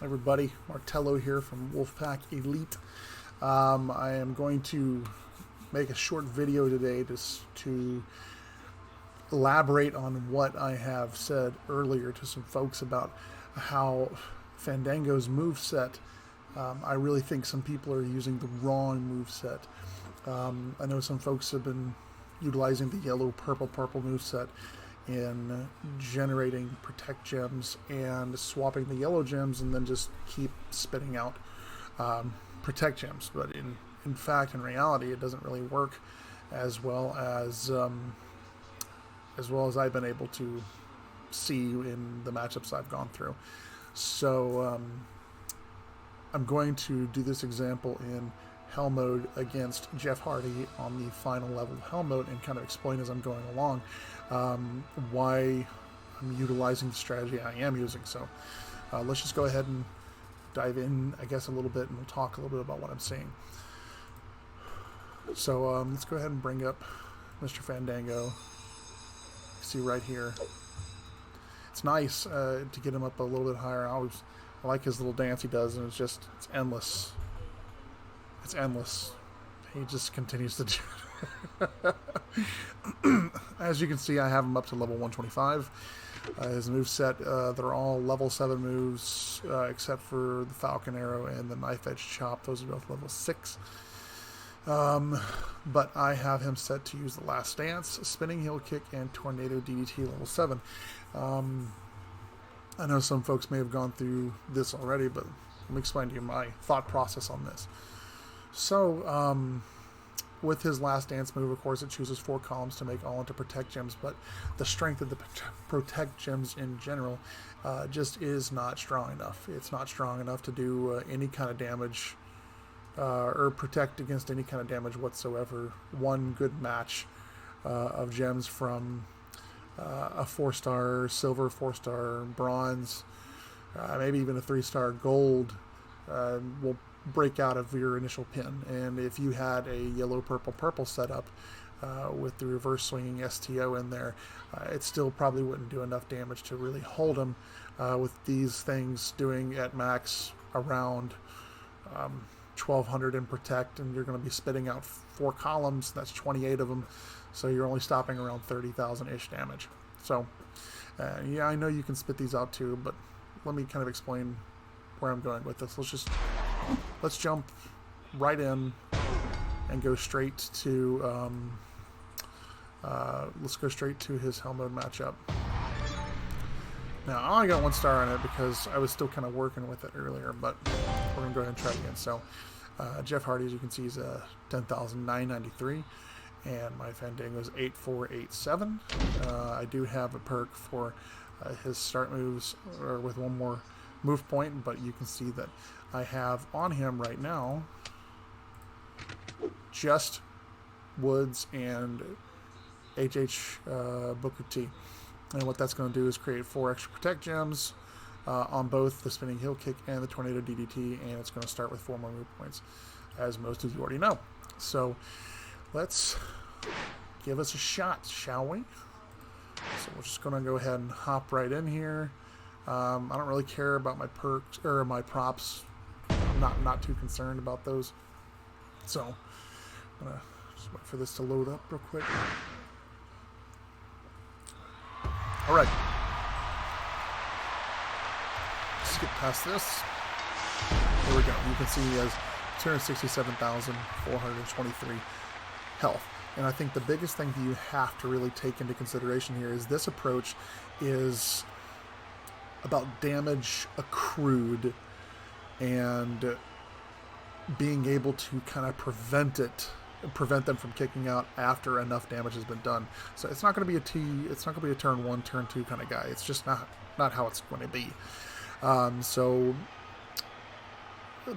Everybody, Martello here from Wolfpack Elite. I am going to make a short video today to elaborate on what I have said earlier to some folks about how Fandango's moveset. I really think some people are using the wrong moveset. I know some folks have been utilizing the yellow, purple moveset in generating protect gems and swapping the yellow gems and then just keep spitting out protect gems. But in fact, in reality, it doesn't really work as well as I've been able to see in the matchups I've gone through. So I'm going to do this example in Hell mode against Jeff Hardy on the final level of Hell mode and kind of explain as I'm going along why I'm utilizing the strategy I am using. So let's just go ahead and dive in, I guess, a little bit, and we'll talk a little bit about what I'm seeing. So let's go ahead and bring up Mr. Fandango. See right here. It's nice to get him up a little bit higher. I like his little dance he does, and it's endless. It's endless. He just continues to do it. As you can see, I have him up to level 125. His moveset, they're all level 7 moves, except for the Falcon Arrow and the Knife Edge Chop. Those are both level 6. But I have him set to use the Last Dance, Spinning Heel Kick, and Tornado DDT level 7. I know some folks may have gone through this already, but let me explain to you my thought process on this. So, with his Last Dance move, of course, it chooses 4 columns to make all into Protect Gems, but the strength of the Protect Gems in general just is not strong enough. It's not strong enough to do any kind of damage or protect against any kind of damage whatsoever. One good match of gems from a 4-star silver, 4-star bronze, maybe even a 3-star gold will break out of your initial pin. And if you had a yellow, purple setup with the reverse swinging STO in there, it still probably wouldn't do enough damage to really hold him, with these things doing at max around 1200 in protect, and you're going to be spitting out 4 columns. That's 28 of them, so you're only stopping around 30,000 ish damage. So yeah, I know you can spit these out too, but let me kind of explain where I'm going with this. Let's jump right in and go straight to let's go straight to his Hell mode matchup. Now, I only got 1 star on it because I was still kind of working with it earlier, but we're going to go ahead and try it again. So, Jeff Hardy, as you can see, is 10,993, and my Fandango is 8487. I do have a perk for his start moves, or with 1 more move point, but you can see that I have on him right now just Woods and Booker T. And what that's going to do is create 4 extra protect gems on both the Spinning Heel Kick and the Tornado DDT, and it's going to start with 4 more move points, as most of you already know. So let's give us a shot, shall we? So we're just going to go ahead and hop right in here. I don't really care about my perks or my props. I'm not too concerned about those. So I'm going to just wait for this to load up real quick. All right, skip past this. There we go. You can see he has 267,423 health. And I think the biggest thing that you have to really take into consideration here is this approach is about damage accrued and being able to kind of prevent them from kicking out after enough damage has been done. So it's not going to be it's not going to be a turn 1, turn 2 kind of guy. It's just not how it's going to be. So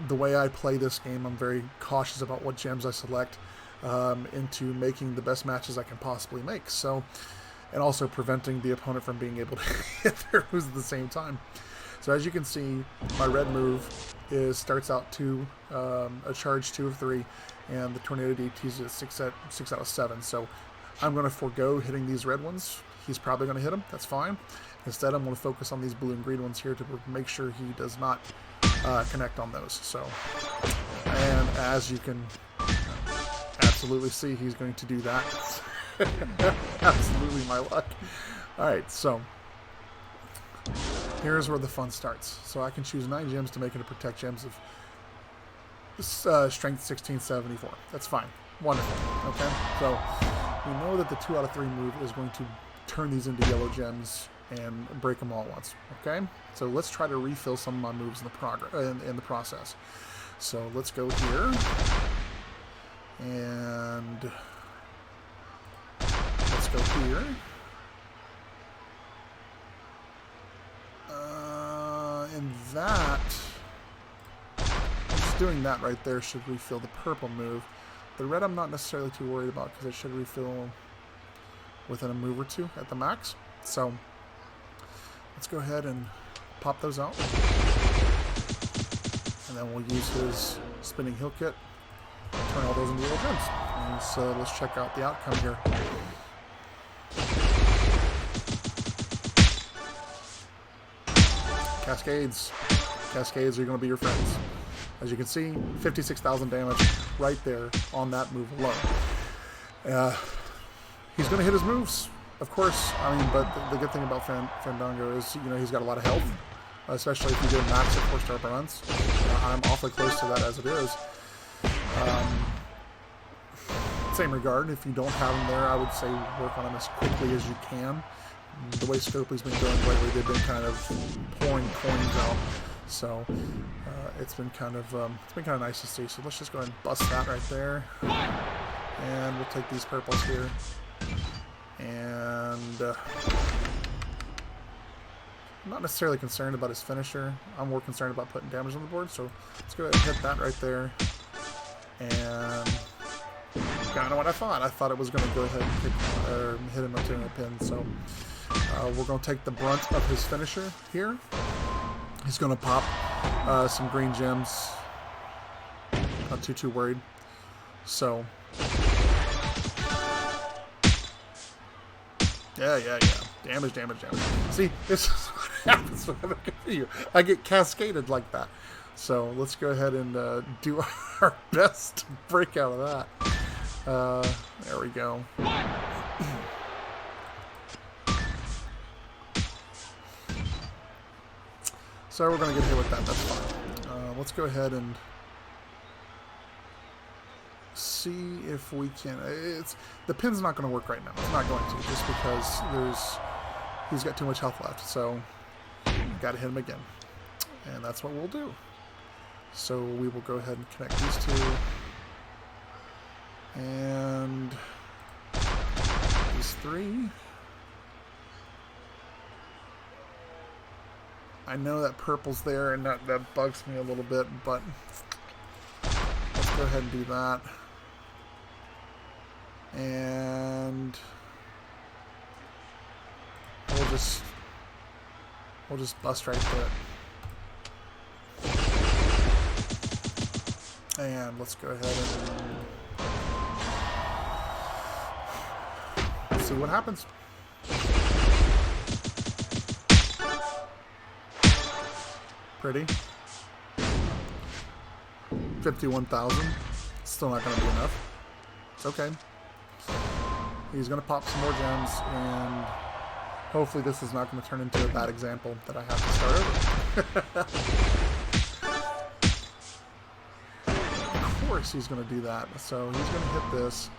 the way I play this game, I'm very cautious about what gems I select into making the best matches I can possibly make. So, and also preventing the opponent from being able to hit their moves at the same time. So as you can see, my red move starts out a charge 2 of 3, and the Tornado DT is 6 out of 7. So I'm going to forego hitting these red ones. He's probably going to hit them. That's fine. Instead, I'm going to focus on these blue and green ones here to make sure he does not connect on those. So, and as you can absolutely see, he's going to do that. Absolutely my luck. Alright, so here's where the fun starts. So I can choose 9 gems to make it a protect gems of strength 1674. That's fine. Wonderful. Okay, so we know that the 2 out of 3 move is going to turn these into yellow gems and break them all at once. Okay, so let's try to refill some of my moves in the process. So let's go here and let's go here. And that, just doing that right there should refill the purple move. The red I'm not necessarily too worried about because it should refill within a move or 2 at the max. So let's go ahead and pop those out. And then we'll use his spinning heal kit to turn all those into yellow gems. And so let's check out the outcome here. Cascades. Cascades are going to be your friends. As you can see, 56,000 damage right there on that move alone. He's going to hit his moves, of course. I mean, but the good thing about Fandango is, you know, he's got a lot of health, especially if you get a max at 4-star runs. I'm awfully close to that as it is. Same regard, if you don't have him there, I would say work on him as quickly as you can. The way Scopely's been going lately, they've been kind of pouring coins out, so it's been kind of nice to see. So let's just go ahead and bust that right there, and we'll take these purples here, and I'm not necessarily concerned about his finisher. I'm more concerned about putting damage on the board. So let's go ahead and hit that right there, and kind of what I thought. I thought it was going to go ahead and hit him up to a pin. So we're going to take the brunt of his finisher here. He's going to pop some green gems. Not too worried. So yeah. Damage. See, this is what happens when I'm confused. I get cascaded like that. So let's go ahead and do our best to break out of that. There we go. So we're going to get hit with that. That's fine. Let's go ahead and see if we can. The pin's not going to work right now. It's not going to, just because he's got too much health left. So got to hit him again, and that's what we'll do. So we will go ahead and connect these two, and these 3. I know that purple's there, and that bugs me a little bit, but let's go ahead and do that. And we'll just bust right through it. And let's go ahead and see what happens. Pretty. 51,000. Still not going to be enough. It's okay. He's going to pop some more gems, and hopefully this is not going to turn into a bad example that I have to start over. Of course he's going to do that. So he's going to hit this.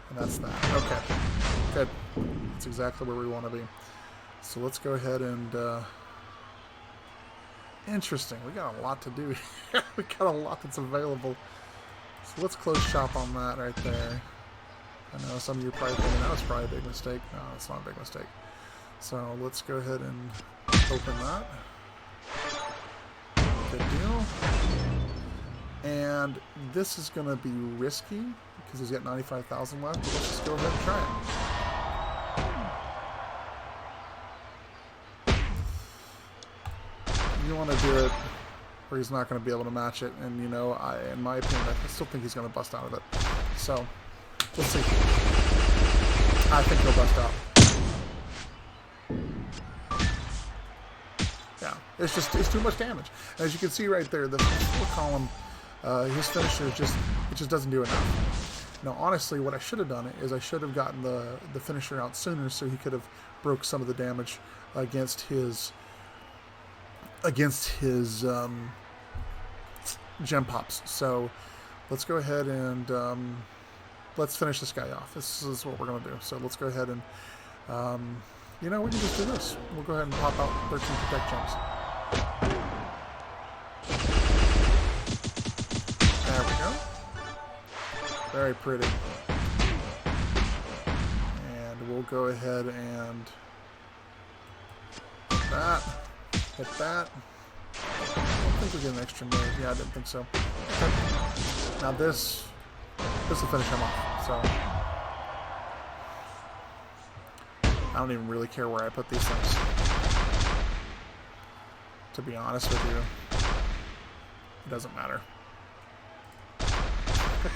And that's that. Okay. Good. That's exactly where we want to be. So let's go ahead and... Interesting. We got a lot to do. We got a lot that's available. So let's close shop on that right there. I know some of you are probably thinking that was probably a big mistake. No, it's not a big mistake. So let's go ahead and open that. Good deal. And this is going to be risky because he's got 95,000 left. But let's just go ahead and try it. You want to do it where he's not going to be able to match it, and you know, in my opinion, I still think he's going to bust out of it. So we'll see. I think he'll bust out. it's too much damage. And as you can see right there, the 4-column, his finisher it just doesn't do enough. Now, honestly, what I should have done is I should have gotten the finisher out sooner, so he could have broke some of the damage against his gem pops. So let's go ahead and let's finish this guy off. This is what we're going to do. So let's go ahead and you know, we can just do this. We'll go ahead and pop out 13 protect gems. There we go. Very pretty. And we'll go ahead and hit that. I don't think we get an extra move. Yeah, I didn't think so. Okay. Now this will finish him off. So I don't even really care where I put these things, to be honest with you. It doesn't matter.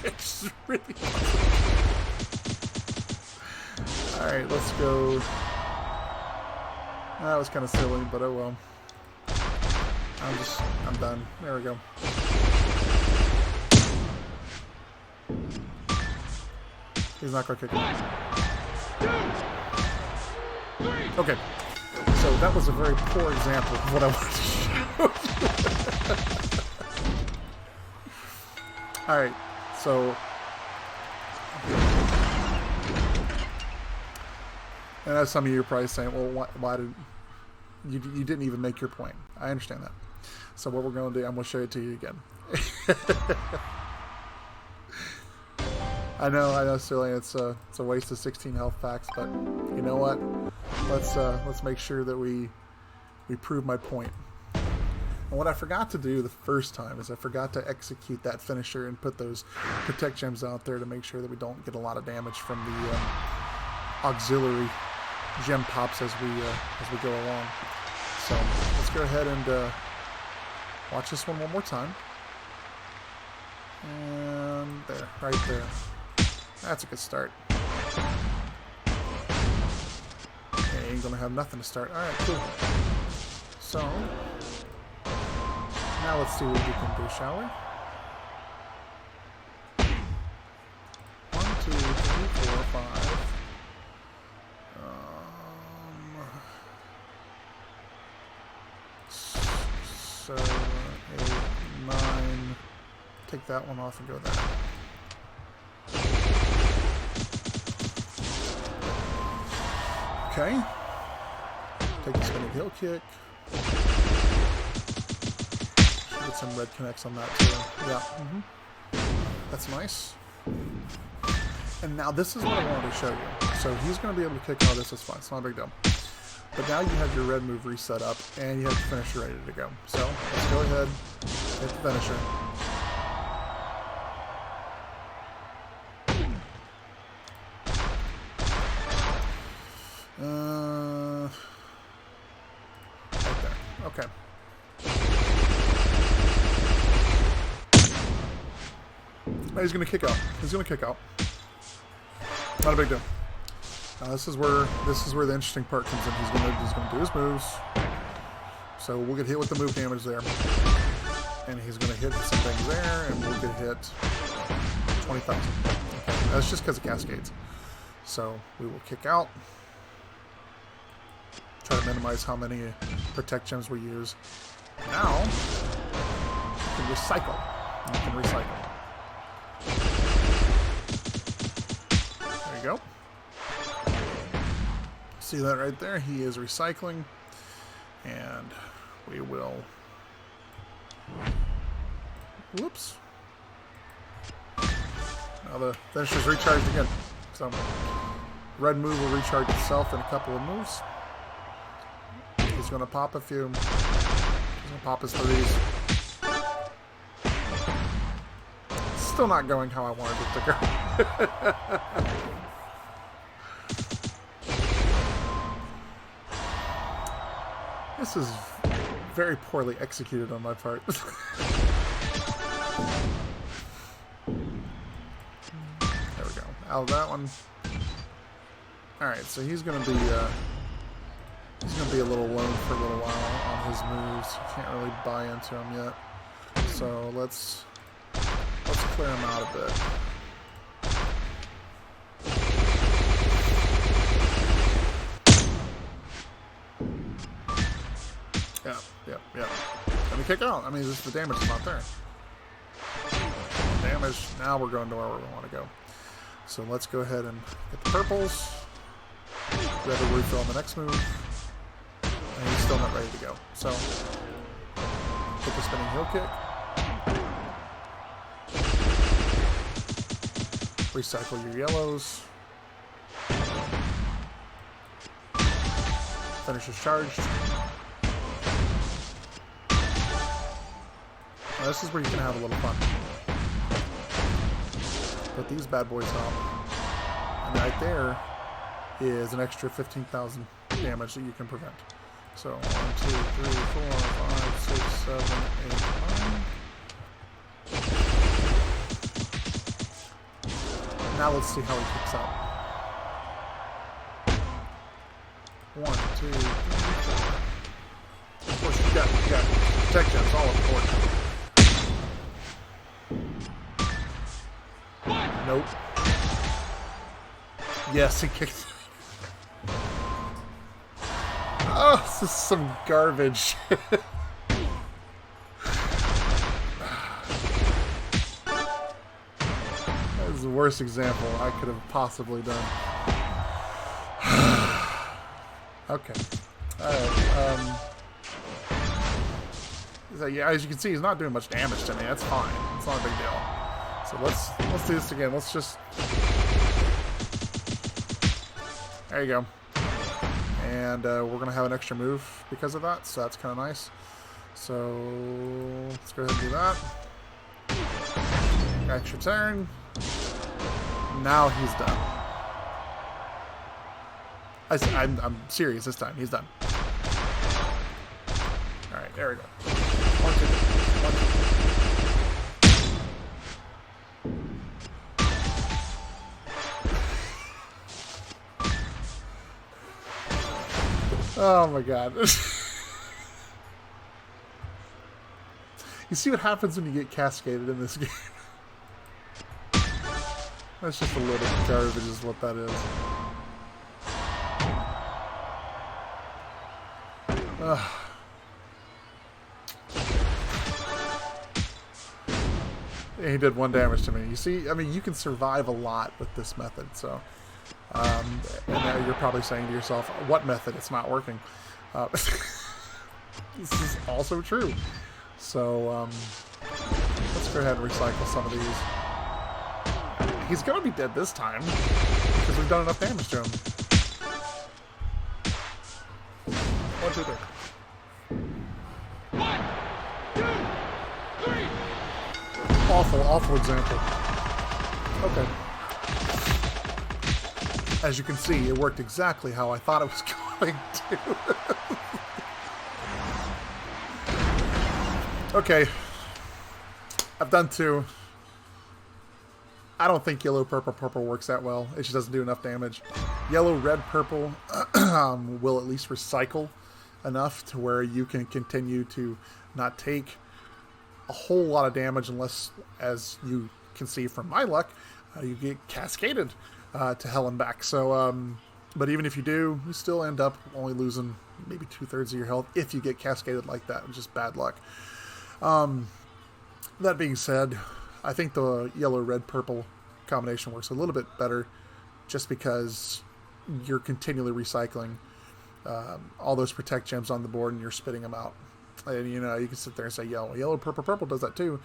It's really alright, let's go. That was kind of silly, but oh well. I'm done. There we go. He's not going to kick it. Okay, so that was a very poor example of what I wanted to show you. Alright, so... And as some of you are probably saying, well, why did... You didn't even make your point. I understand that. So what we're going to do, I'm going to show it to you again. I know, silly. It's a waste of 16 health packs, but you know what? Let's make sure that we prove my point. And what I forgot to do the first time is I forgot to execute that finisher and put those protect gems out there to make sure that we don't get a lot of damage from the auxiliary gem pops as we go along. So let's go ahead and watch this one more time. And there, right there. That's a good start. Okay, ain't gonna have nothing to start. Alright, cool. So, now let's see what we can do, shall we? 1, 2, 3, 4, 5. 7, 8, 9. Take that one off and go there. Okay. Take the spinning heel kick. Should get some red connects on that too. Yeah. That's nice. And now this is what I wanted to show you. So he's going to be able to kick all this. It's fine. It's not a big deal. But now you have your red move reset up, and you have the finisher ready to go. So let's go ahead, hit the finisher. Right there. Okay. Now he's going to kick out. He's going to kick out. Not a big deal. This is where the interesting part comes in. He's gonna do his moves. So we'll get hit with the move damage there, and he's gonna hit some things there, and we'll get hit 20,000. That's just because it cascades. So we will kick out. Try to minimize how many protect gems we use. Now you can recycle. You can recycle. There you go. See that right there? He is recycling, and we will. Whoops. Now the finisher's recharged again. So red move will recharge itself in a couple of moves. He's going to pop a few. He's going to pop his threes. Still not going how I wanted it to go. This is very poorly executed on my part. There we go. Out of that one. Alright, so he's going to be He's going to be a little alone for a little while on his moves. You can't really buy into him yet. So let's clear him out a bit. Yeah. Let me kick out. I mean, the damage is not there. Damage. Now we're going to where we want to go. So let's go ahead and get the purples. We have a refill on the next move. And he's still not ready to go. So, hit the spinning heel kick. Recycle your yellows. Finish is charged. Now this is where you can have a little fun. Put these bad boys on. And right there is an extra 15,000 damage that you can prevent. So 1, 2, 3, 4, 5, 6, 7, 8, 9. Now let's see how he kicks out. 1, 2, 3, 4. Of course, you got protect gems all important. Nope. Yes, he kicked. Oh, this is some garbage. That is the worst example I could have possibly done. Okay. Alright, so yeah, as you can see, he's not doing much damage to me. That's fine. It's not a big deal. So let's do this again. Let's just... There you go. And we're going to have an extra move because of that, so that's kind of nice. So let's go ahead and do that. Extra turn. Now he's done. I'm serious this time. He's done. Alright, there we go. 1, 2, 1, 2. Oh my god. You see what happens when you get cascaded in this game? That's just a little garbage is what that is. He did 1 damage to me. You see, I mean, you can survive a lot with this method, so... and now you're probably saying to yourself, what method? It's not working. This is also true. So, let's go ahead and recycle some of these. He's going to be dead this time, because we've done enough damage to him. 1, 2, 3. 1, 2, 3. Awful example. Okay. As you can see, it worked exactly how I thought it was going to. Okay. I've done 2. I don't think yellow, purple works that well. It just doesn't do enough damage. Yellow, red, purple will at least recycle enough to where you can continue to not take a whole lot of damage unless, as you can see from my luck, you get cascaded to hell and back. So, but even if you do, you still end up only losing maybe 2/3 of your health if you get cascaded like that. Just bad luck. That being said, I think the yellow, red, purple combination works a little bit better just because you're continually recycling all those protect gems on the board and you're spitting them out. And, you know, you can sit there and say, yellow, purple does that too.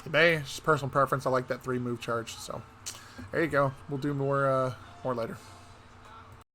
Hey, it's just personal preference. I like that 3-move charge. So, there you go. We'll do more later.